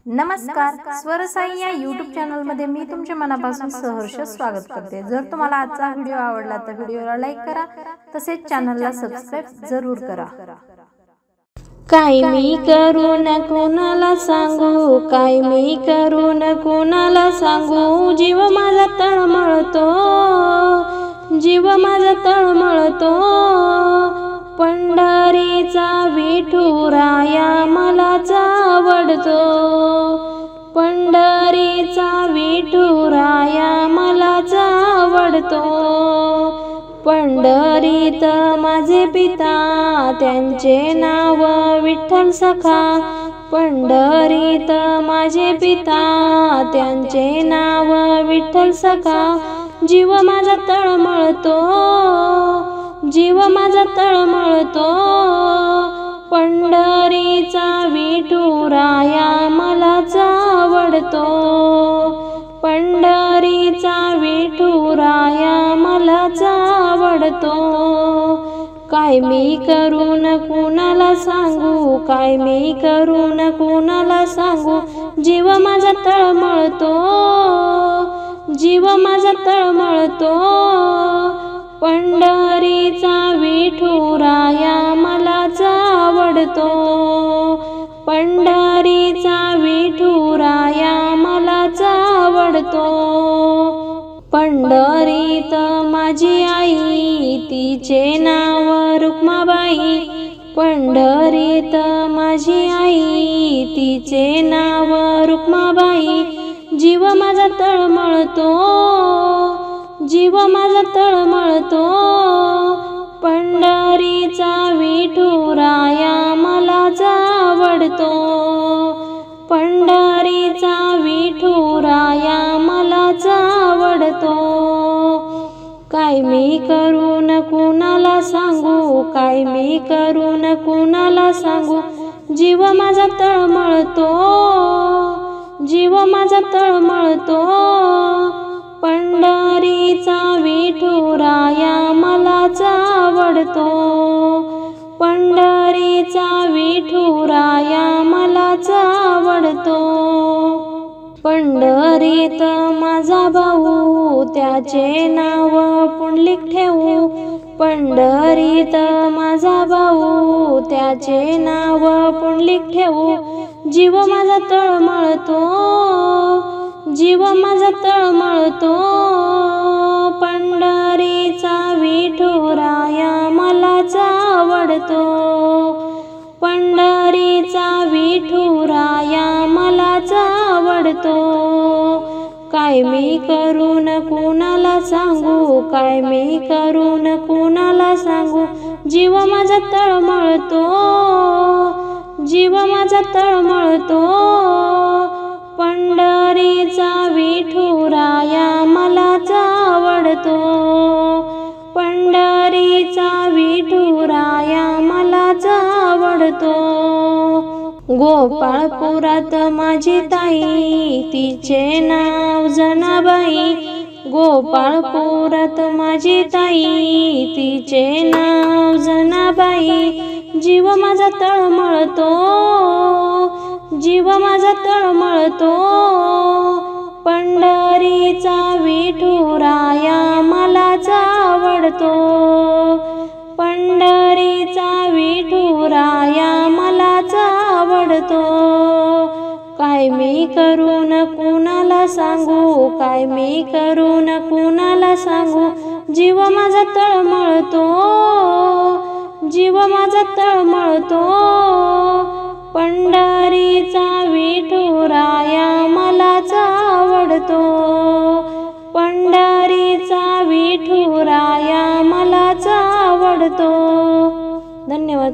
नमस्कार, स्वर साई या यूट्यूब चॅनल मध्ये मी तुमच्या मनापासून सहर्ष स्वागत करते। जर तुम्हाला आजचा व्हिडिओ आवडला तर व्हिडिओला लाईक करा, तसेच चॅनलला सबस्क्राइब जरूर करा। काय मी करू न कोणाला सांगू, काय मी करू न कोणाला सांगू, जीव माझा तळमळतो, जीव माझा तळमळतो। पंढरीचा विठुराया मलाच आवडतो, पंढरीचा विठुराया मलाच आवडतो। पंढरीत माझे पिता त्यांचे नाव विठ्ठल सखा, पंढरीत माझे पिता त्यांचे नाव विठ्ठल सखा। जीव माझा तळमळतो, जीव माझा तळमळतो। पंढरीचा विठुराया मलाच आवडतो, पंढरीचा विठुराया मलाच आवडतो। काय मी करू न कोणाला सांगू, काय मी करू न कोणाला सांगू, जीव माझा तळमळतो, जीव माझा तळमळतो। पंढरीचा विठुराया मलाच आवडतो, पंढरीचा विठुराया मलाच आवडतो। पंढरीत माझी आई तिचे नाव रुक्माबाई, पंढरीत माझी आई तिचे नाव रुक्माबाई। जीव माझा तळमळतो, जीव माझा तळमळतो। पंढरीचा विठुराया मलाच आवडतो, पंढरीचा विठुराया मलाच आवडतो। काय मी करू न कोणाला सांगू, काय मी करू न कोणाला सांगू, जीव माझा तळमळतो, जीव माझा तळमळतो। पंढरीचा विठुराया मलाच आवडतो, पंढरीचा विठुराया मलाच आवडतो। पंढरीत माझा भाऊ त्याचे नाव पुंडलिक ठेवू, पंढरीत माझा भाऊ त्याचे नाव पुंडलिक ठेवू। जीव माझा तळमळतो, जीव माझा तळमळतो। पंढरीचा विठुराया मलाच आवडतो, पंढरीचा विठुराया मलाच आवडतो। काय मी करू न कोणाला सांगू, काय मी करू न कोणाला सांगू, जीव माझा तळमळतो, जीव माझा तळमळतो। पंढरीचा विठुराया मलाच आवडतो, पंढरीचा विठुराया मलाच आवडतो। गोपाळपुरात माझी ताई तिचे नाव जनाबाई, गोपाळपुरात माझी ताई तिचे नाव जनाबाई। जीव माझा तळमळतो, जीव माझा तळमळतो। पंढरीचा विठुराया मलाच आवडतो, पंढरीचा विठुराया मलाच आवडतो। काय मी करू न कोणाला सांगू, काय मी करू न कोणाला सांगू, जीव माझा तळमळतो, जीव माझा तळमळतो। पंढरीचा विठुराया मलाच आवडतो, पंढरीचा विठुराया मलाच आवडतो। धन्यवाद।